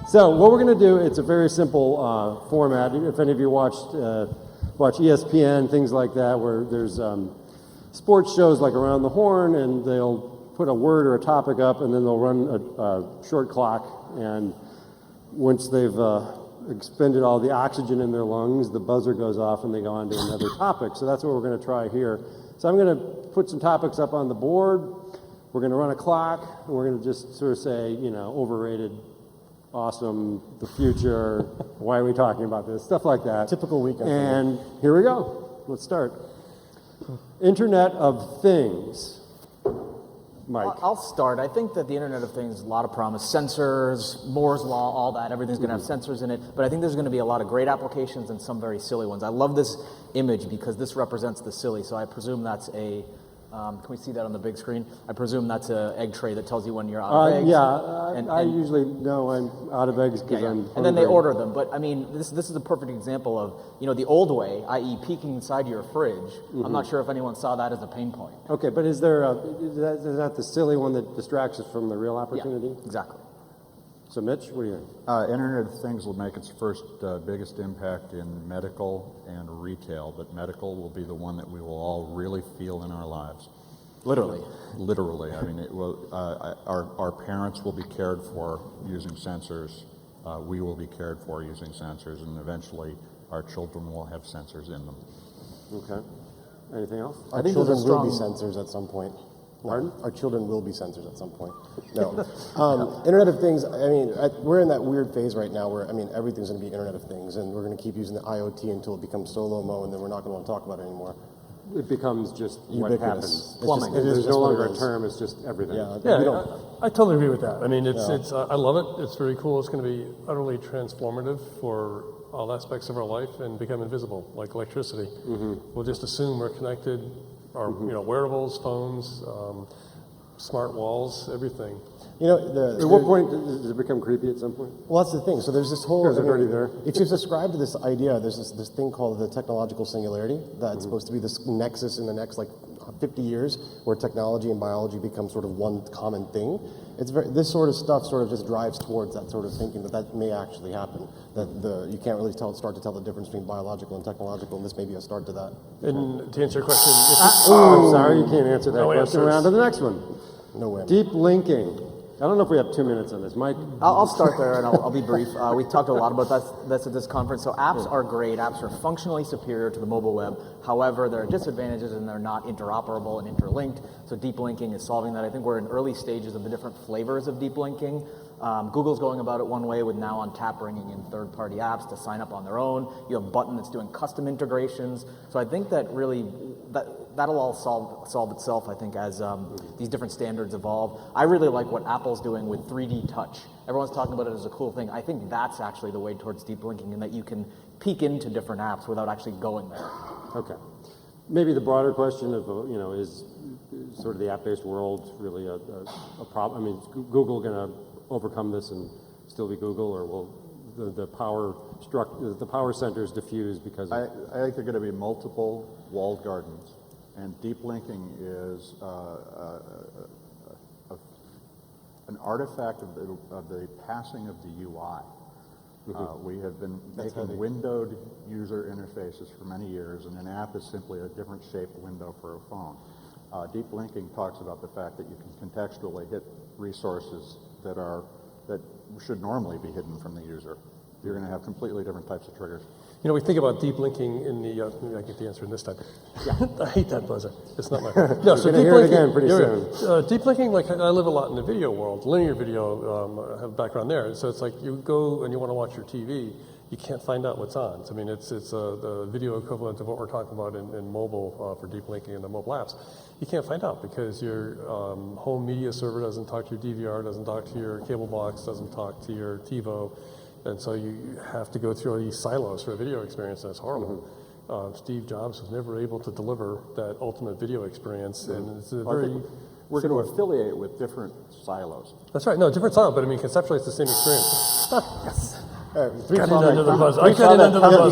So what we're going to do, it's a very simple format. If any of you watch ESPN, things like that, where there's sports shows like Around the Horn, and they'll put a word or a topic up, and then they'll run a short clock, and once they've expended all the oxygen in their lungs, the buzzer goes off and they go on to another topic. So that's what we're going to try here. So I'm going to put some topics up on the board. We're going to run a clock, and we're going to just sort of say, overrated, awesome, the future, why are we talking about this, stuff like that. Typical weekend. And here we go. Let's start. Internet of Things. Mike. I'll start. I think that the Internet of Things, a lot of promise. Sensors, Moore's Law, all that, everything's going to have sensors in it. But I think there's going to be a lot of great applications and some very silly ones. I love this image because this represents the silly. So I presume that's a, can we see that on the big screen? I presume that's an egg tray that tells you when you're out of eggs. Yeah, I usually know I'm out of eggs because I'm hungry. And then they order them. But I mean, this is a perfect example of, the old way, i.e. peeking inside your fridge. I'm not sure if anyone saw that as a pain point. Okay, but is that the silly one that distracts us from the real opportunity? Yeah, exactly. So Mitch, what do you think? Internet of Things will make its first biggest impact in medical and retail, but medical will be the one that we will all really feel in our lives. Literally. Literally. I mean, it will. Our parents will be cared for using sensors. We will be cared for using sensors, and eventually our children will have sensors in them. Okay. Anything else? Our children will be sensors at some point. Pardon? Our children will be sensors at some point. No. Internet of Things, we're in that weird phase right now where, everything's going to be Internet of Things, and we're going to keep using the IoT until it becomes so low-mo, and then we're not going to want to talk about it anymore. It becomes just ubiquitous. What happens. Plumbing. There's no longer a term, it's just everything. I totally agree with that. I mean, it's I love it. It's very cool. It's going to be utterly transformative for all aspects of our life and become invisible, like electricity. We'll just assume we're connected. Our wearables, phones, smart walls, everything. At what point does it become creepy at some point? Well, that's the thing. So there's this whole... Because they're already there. If you subscribe to this idea, there's this thing called the technological singularity that's supposed to be this nexus in the next 50 years where technology and biology become sort of one common thing. This sort of stuff sort of just drives towards that sort of thinking that may actually happen. That you can't really start to tell the difference between biological and technological, and this may be a start to that. And to answer your question, I'm sorry, you can't answer that question. answers. We're on to the next one. No way. Deep linking. I don't know if we have 2 minutes on this. Mike? I'll start there, and I'll be brief. We talked a lot about this at this conference. So apps are great. Apps are functionally superior to the mobile web. However, there are disadvantages, and they're not interoperable and interlinked. So deep linking is solving that. I think we're in early stages of the different flavors of deep linking. Google's going about it one way with now on tap bringing in third-party apps to sign up on their own. You have Button that's doing custom integrations. So I think that really that'll all solve itself, I think, as these different standards evolve. I really like what Apple's doing with 3D touch. Everyone's talking about it as a cool thing. I think that's actually the way towards deep linking, in that you can peek into different apps without actually going there. Okay. Maybe the broader question of, is sort of the app-based world really a problem? I mean, is Google going to overcome this and still be Google, or will the power centers diffuse because of... I think there are going to be multiple walled gardens, and deep linking is an artifact of the passing of the UI. We have been making windowed user interfaces for many years, and an app is simply a different shaped window for a phone. Deep linking talks about the fact that you can contextually hit resources that should normally be hidden from the user. You're going to have completely different types of triggers. we think about deep linking in the. Maybe I get the answer in this time. Yeah, I hate that buzzer. It's not my. No, so deep hear linking it again pretty soon. Deep linking, like I live a lot in the video world, linear video. I have a background there, so it's like you go and you want to watch your TV, you can't find out what's on. So, I mean, it's the video equivalent of what we're talking about in mobile for deep linking in the mobile apps. You can't find out because your home media server doesn't talk to your DVR, doesn't talk to your cable box, doesn't talk to your TiVo. And so you have to go through all these silos for a video experience, and it's horrible. Steve Jobs was never able to deliver that ultimate video experience, and it's a very... We're going to affiliate with different silos. That's right. No, different silo, but I mean, conceptually, it's the same experience. Yes. Got into the buzzer. You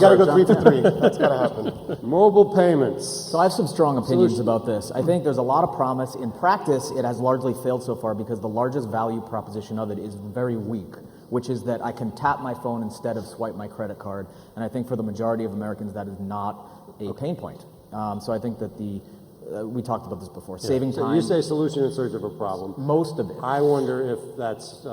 got to go 3 for 3. That's got to happen. Mobile payments. So I have some strong opinions about this. I think there's a lot of promise. In practice, it has largely failed so far because the largest value proposition of it is very weak. which is that I can tap my phone instead of swipe my credit card. And I think for the majority of Americans, that is not a pain point. So I think that we talked about this before, saving So time. you say solution in search of a problem. Most of it. I wonder if that's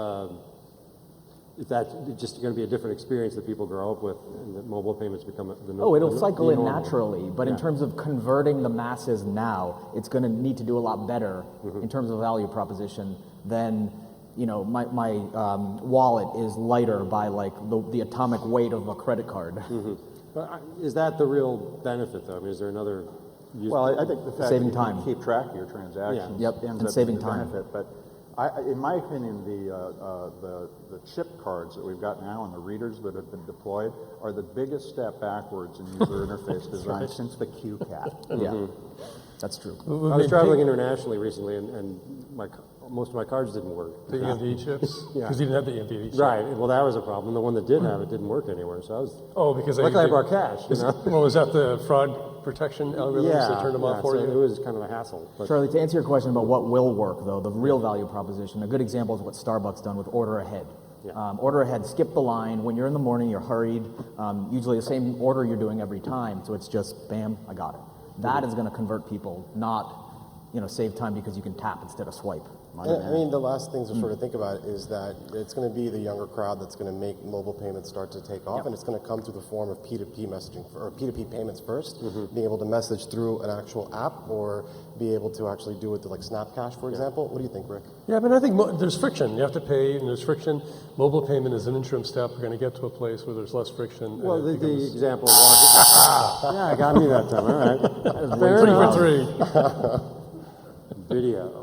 just going to be a different experience that people grow up with, and that mobile payments become the norm. Oh, it'll cycle in normal. naturally, but in terms of converting the masses now, it's going to need to do a lot better in terms of value proposition than, you know, my wallet is lighter by like the atomic weight of a credit card. But is that the real benefit, though? I mean, is there another use? Well, I think the fact Saving that time. you can keep track of your transactions Yep, ends and up saving being a time. benefit. But in my opinion, the chip cards that we've got now and the readers that have been deployed are the biggest step backwards in user interface design since the QCAT. Yeah, that's true. I was traveling internationally recently, and most of my cards didn't work. The EMV chips? Yeah. Because you didn't have the EMV chip. Right. Well, that was a problem. The one that did have it didn't work anywhere. So I was. Oh, because Luckily, I brought cash. You know? Well, was that the fraud protection algorithms that turned them off for so you? it was kind of a hassle. But Charlie, to answer your question about what will work, though, the real value proposition, a good example is what Starbucks done with Order Ahead. Order Ahead, skip the line. When you're in the morning, you're hurried. Usually the same order you're doing every time, so it's just, bam, I got it. That is going to convert people, not save time because you can tap instead of swipe. I mean, the last thing to sort of think about is that it's going to be the younger crowd that's going to make mobile payments start to take off, and it's going to come through the form of P2P messaging, or P2P payments first, being able to message through an actual app, or be able to actually do it to like Snapcash, for example. What do you think, Rick? Yeah, but I think there's friction. You have to pay, and there's friction. Mobile payment is an interim step. We're going to get to a place where there's less friction. well, the example of walking. Yeah, got me that time. All right. Fair enough. 3 for 3. Video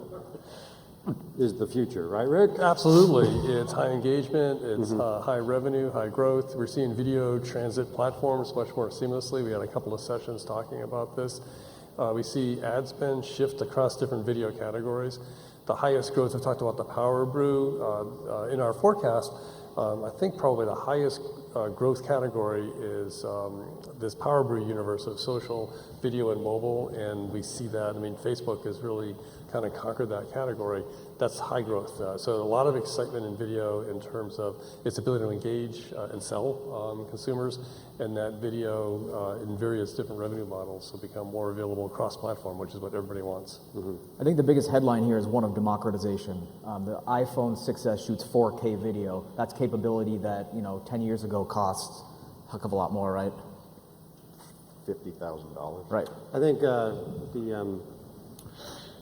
is the future, right, Rick? Absolutely. It's high engagement, it's high revenue, high growth. We're seeing video transit platforms much more seamlessly. We had a couple of sessions talking about this. We see ad spend shift across different video categories. The highest growth, I've talked about the Power Brew. In our forecast, I think probably the highest growth category is this Power Brew universe of social, video, and mobile, and we see that. I mean, Facebook has really kind of conquered that category. That's high growth. So a lot of excitement in video in terms of its ability to engage and sell consumers, and that video in various different revenue models will become more available across-platform, which is what everybody wants. I think the biggest headline here is one of democratization. The iPhone 6s shoots 4K video. That's capability that 10 years ago cost a heck of a lot more, right? $50,000. Right. I think the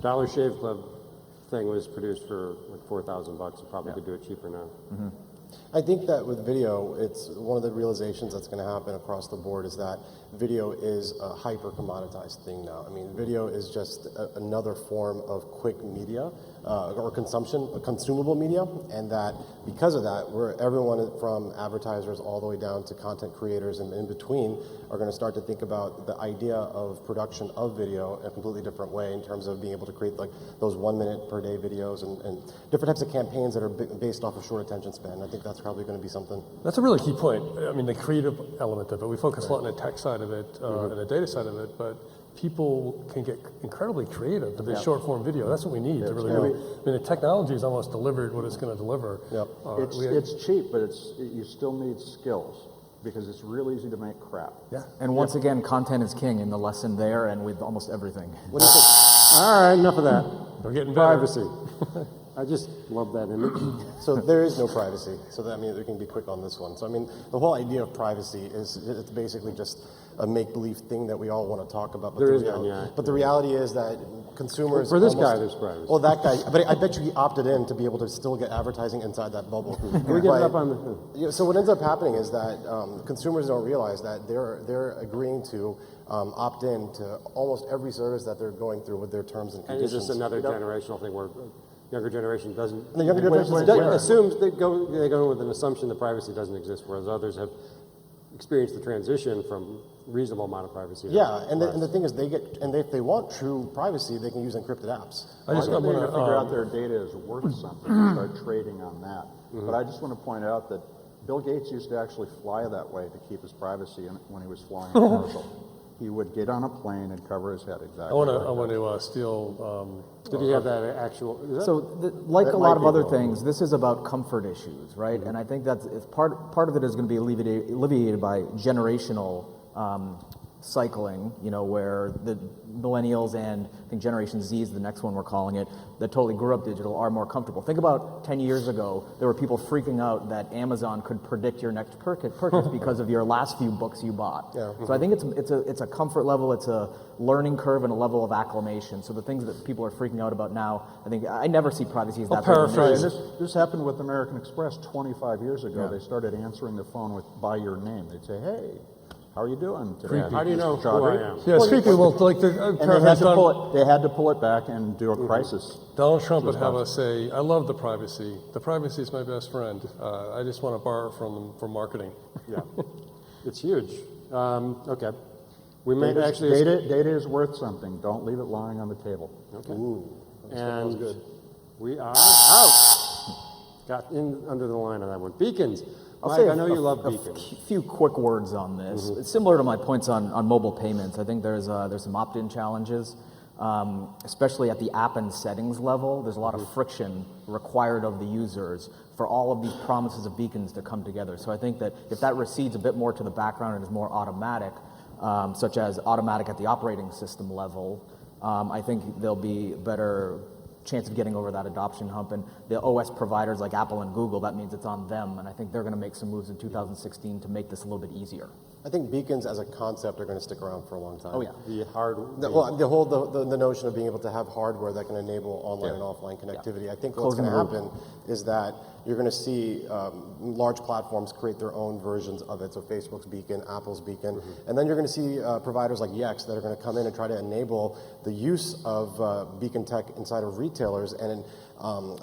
Dollar Shave Club thing was produced for like $4,000. You probably could do it cheaper now. I think that with video, it's one of the realizations that's going to happen across the board is that video is a hyper commoditized thing now. I mean, video is just another form of quick media or consumable media, and that because of that, everyone from advertisers all the way down to content creators and in between are going to start to think about the idea of production of video in a completely different way in terms of being able to create like those 1 minute per day videos and different types of campaigns that are based off of short attention span. I think that's probably going to be something. That's a really key point. I mean, the creative element of it. We focus a lot on the tech side of it and the data side of it, but people can get incredibly creative with this short form video. That's what we need to really. I mean, the technology is almost delivered what it's going to deliver. It's cheap, but you still need skills because it's real easy to make crap. Yeah. And once again, content is king in the lesson there and with almost everything. What do you think? All right, enough of that. We're getting better. Privacy. I just love that image. So there is no privacy. So that means we can be quick on this one. So I mean, the whole idea of privacy is it's basically just a make-believe thing that we all want to talk about. But There is none, yeah. But the reality is that consumers For this guy, there's privacy. Well, that guy. But I bet you he opted in to be able to still get advertising inside that bubble. Can we get it up on the? Yeah, so what ends up happening is that consumers don't realize that they're agreeing to opt in to almost every service that they're going through with their terms and And conditions. it's just another generational thing where younger generation doesn't. The younger generation assumes they go with an assumption that privacy doesn't exist, whereas others have experienced the transition from reasonable amount of privacy. to Yeah, and less. the thing is, if they want true privacy, they can use encrypted apps. I just I want think they to figure out their data is worth something and start trading on that. But I just want to point out that Bill Gates used to actually fly that way to keep his privacy when he was flying a commercial. He would get on a plane and cover his head exactly. I want to steal Did he have that actual? Is that, So, like That a lot might of be other wrong. things, this is about comfort issues, right? And I think that's it's part of it is going to be alleviated by generational cycling, where the millennials and I think Generation Z is the next one we're calling it, that totally grew up digital are more comfortable. Think about 10 years ago, there were people freaking out that Amazon could predict your next purchase because of your last few books you bought. Yeah. So I think it's a comfort level, it's a learning curve and a level of acclimation. So the things that people are freaking out about now, I never see privacy as that big of an paraphrase. issue. This happened with American Express 25 years ago. Yeah. They started answering the phone by your name. They'd say, "Hey, how are you doing today?" How do you know Mr. who I Chaudhry?" am? Yeah, speaking well, like the And they had to pull it back and do a crisis. Donald Trump would have us say, "I love the privacy. The privacy is my best friend. I just want to borrow from them for marketing." Yeah, it's huge. Okay, we made Data, actually. data is worth something. Don't leave it lying on the table. Okay. That was And good. we are out. Got in under the line on that one. Beacons. Mike, I know you love beacons. Few quick words on this. It's similar to my points on mobile payments. I think there's some opt-in challenges, especially at the app and settings level. There's a lot of friction required of the users for all of these promises of beacons to come together. So I think that if that recedes a bit more to the background and is more automatic, such as automatic at the operating system level, I think there'll be better chance of getting over that adoption hump. And the OS providers like Apple and Google, that means it's on them. And I think they're going to make some moves in 2016 to make this a little bit easier. I think beacons as a concept are going to stick around for a long time. Oh, yeah. The hard. The notion of being able to have hardware that can enable online and offline connectivity. I think what's Closing going to the loop. happen is that you're going to see large platforms create their own versions of it. So Facebook's beacon, Apple's beacon, and then you're going to see providers like Yext that are going to come in and try to enable the use of beacon tech inside of retailers. And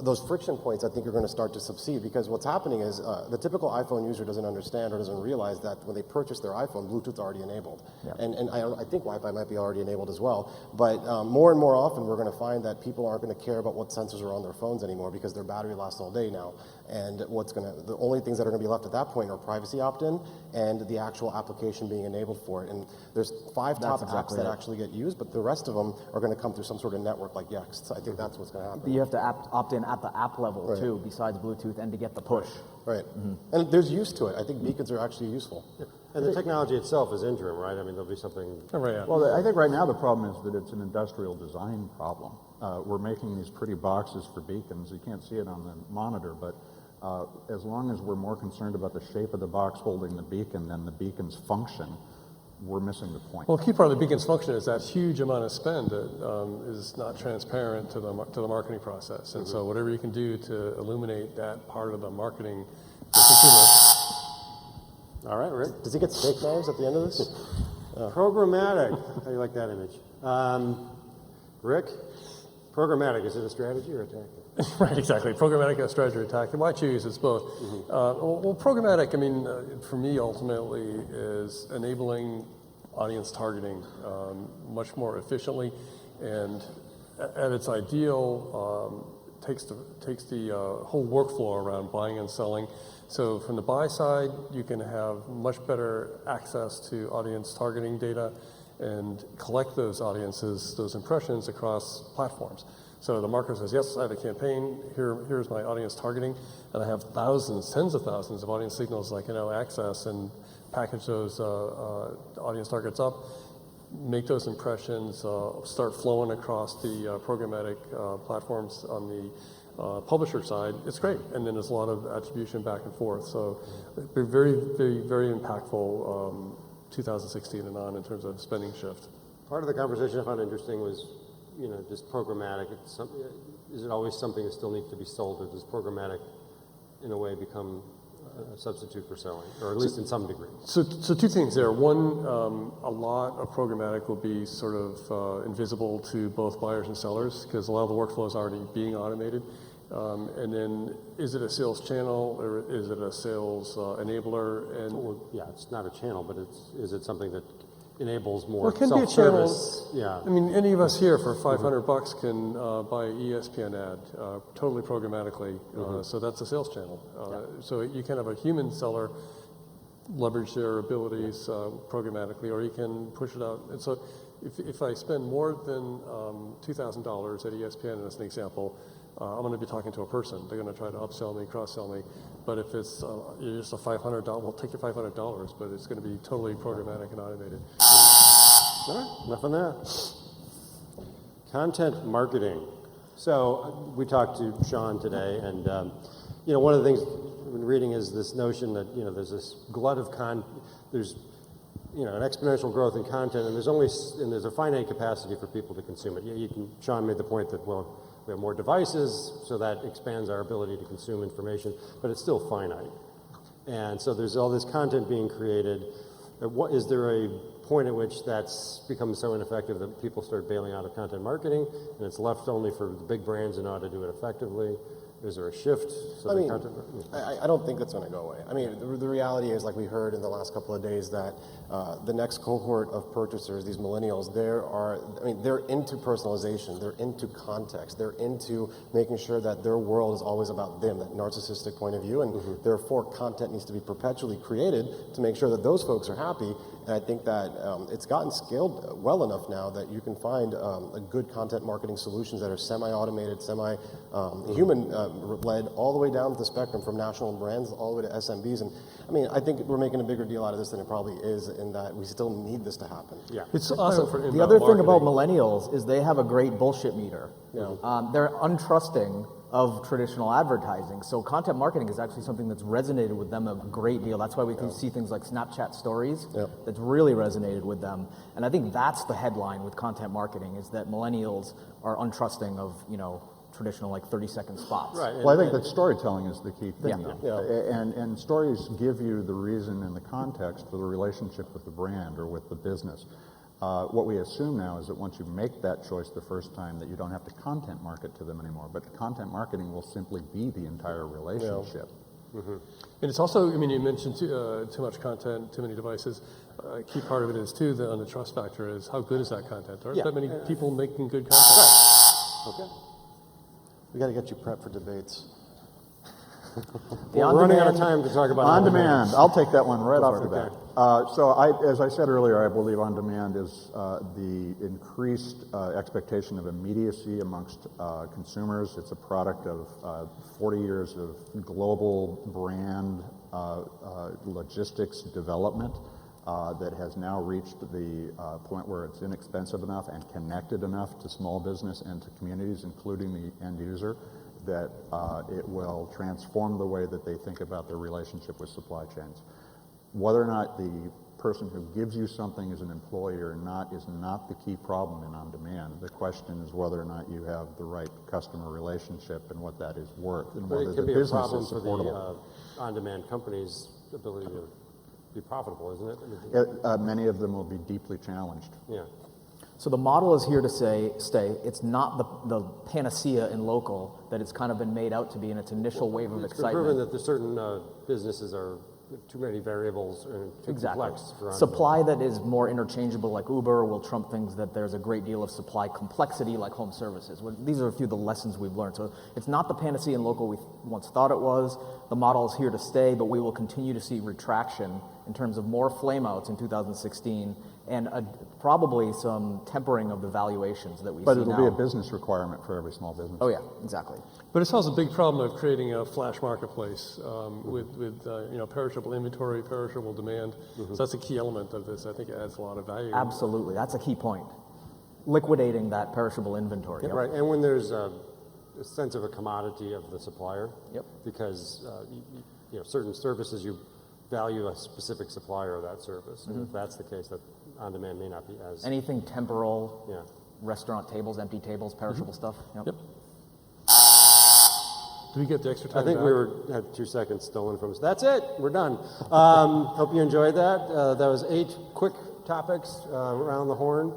those friction points, I think, are going to start to subside, because what's happening is the typical iPhone user doesn't understand or doesn't realize that when they purchase their iPhone, Bluetooth's already enabled. Yeah. And I think Wi-Fi might be already enabled as well. But more and more often, we're going to find that people aren't going to care about what sensors are on their phones anymore, because their battery lasts all day now. And the only things that are going to be left at that point are privacy opt-in and the actual application being enabled for it. And there's 5 top exactly apps that it. actually get used, but the rest of them are going to come through some sort of network like Yext. So I think that's what's going to happen. You have to opt in at the app level too, besides Bluetooth, and to get the push. Right. And there's use to it. I think beacons are actually useful. And the technology itself is interim, right? I mean, there'll be something. Oh, right, yeah. Well, I think right now the problem is that it's an industrial design problem. We're making these pretty boxes for beacons. You can't see it on the monitor, but as long as we're more concerned about the shape of the box holding the beacon than the beacon's function, we're missing the point. Well, a key part of the beacon's function is that huge amount of spend that is not transparent to the marketing process. And so whatever you can do to illuminate that part of the marketing for consumers. All right, Rick. Does he get steak knives at the end of this? Programmatic. How do you like that image? Rick, programmatic, is it a strategy or a tactic? Right, exactly. Programmatic strategy or tactic. Why choose? It's both. Well, programmatic, I mean, for me, ultimately, is enabling audience targeting much more efficiently, and at its ideal, takes the whole workflow around buying and selling. So from the buy side, you can have much better access to audience targeting data and collect those audiences, those impressions across platforms. So the marketer says, yes, I have a campaign, here's my audience targeting, and I have thousands, tens of thousands of audience signals I can now access and package those audience targets up, make those impressions start flowing across the programmatic platforms on the publisher side. It's great, and then there's a lot of attribution back and forth. So they're very, very, very impactful 2016 and on in terms of spending shift. Part of the conversation I found interesting was, just programmatic. Is it always something that still needs to be sold, or does programmatic, in a way, become a substitute for selling, or at least in some degree? So two things there. One, a lot of programmatic will be sort of invisible to both buyers and sellers, because a lot of the workflow is already being automated. And then, is it a sales channel, or is it a sales enabler? And Well, yeah, it's not a channel, but is it something that enables more well, it can be a channel. self-service? Yeah. I mean, any of us here for $500 can buy an ESPN ad totally programmatically. So that's a sales channel. So you can have a human seller leverage their abilities programmatically, or you can push it out. And so if I spend more than $2,000 at ESPN, as an example, I'm going to be talking to a person. They're going to try to upsell me, cross-sell me. But if it's just a $500, well, take your $500, but it's going to be totally programmatic and automated. All right, enough on that. Content marketing. So we talked to Sean today, and one of the things I've been reading is this notion that there's this glut of there's an exponential growth in content, and there's a finite capacity for people to consume it. Sean made the point that we have more devices, so that expands our ability to consume information, but it's still finite. And so there's all this content being created. Is there a point at which that's become so ineffective that people start bailing out of content marketing, and it's left only for the big brands who know how to do it effectively? Is there a shift? I don't think it's going to go away. I mean, the reality is, like we heard in the last couple of days, that the next cohort of purchasers, these millennials, they're into personalization, they're into context, they're into making sure that their world is always about them, that narcissistic point of view, and therefore content needs to be perpetually created to make sure that those folks are happy. And I think that it's gotten scaled well enough now that you can find a good content marketing solutions that are semi-automated, semi-human-led, all the way down the spectrum, from national brands all the way to SMBs. And I mean, I think we're making a bigger deal out of this than it probably is, in that we still need this to happen. Yeah, it's awesome for the other thing marketing. about millennials is they have a great bullshit meter. Yeah. They're untrusting of traditional advertising. So content marketing is actually something that's resonated with them a great deal. That's why we can see things like Snapchat stories that's really resonated with them. And I think that's the headline with content marketing, is that millennials are untrusting of, traditional 30-second spots. right. Well, I think that storytelling is the key thing, Yeah. though. And stories give you the reason and the context for the relationship with the brand or with the business. What we assume now is that once you make that choice the first time, that you don't have to content market to them anymore, but content marketing will simply be the entire relationship. And it's also, you mentioned too much content, too many devices. A key part of it is too, on the trust factor, is how good is that content? There aren't that many people making good content. Right. Okay. We got to get you prepped for debates. We're running out of time to talk about On demand. I'll take that one right off the bat. As I said earlier, I believe on demand is the increased expectation of immediacy amongst consumers. It's a product of 40 years of global brand logistics development that has now reached the point where it's inexpensive enough and connected enough to small business and to communities, including the end user, that it will transform the way that they think about their relationship with supply chains. Whether or not the person who gives you something is an employee or not is not the key problem in on-demand. The question is whether or not you have the right customer relationship and what that is worth, and But whether it the can be a business problem is for supportable. the on-demand companies' ability to be profitable, isn't it? Many of them will be deeply challenged. Yeah. So the model is here to stay. It's not the panacea in local that it's kind of been made out to be in its initial wave of It's been excitement. proven that there's certain businesses are too many variables and too complex for on-demand. Supply that is more interchangeable, like Uber, will trump things that there's a great deal of supply complexity, like home services. These are a few of the lessons we've learned. So it's not the panacea in local we once thought it was. The model is here to stay, but we will continue to see retraction in terms of more flameouts in 2016 and probably some tempering of the valuations that we But see it'll now. be a business requirement for every small business. Oh yeah, exactly. But it solves a big problem of creating a flash marketplace with perishable inventory, perishable demand. So that's a key element of this. I think it adds a lot of value. Absolutely, that's a key point. Liquidating that perishable inventory. Yep. Right, and when there's a sense of a commodity of the supplier, because certain services you value a specific supplier of that service, and if that's the case, that on-demand may not be as... Anything temporal, restaurant tables, empty tables, perishable stuff. Yep. Do we get the extra time I think back? we had 2 seconds stolen from us. That's it. We're done. Hope you enjoyed that. That was 8 quick topics around the horn.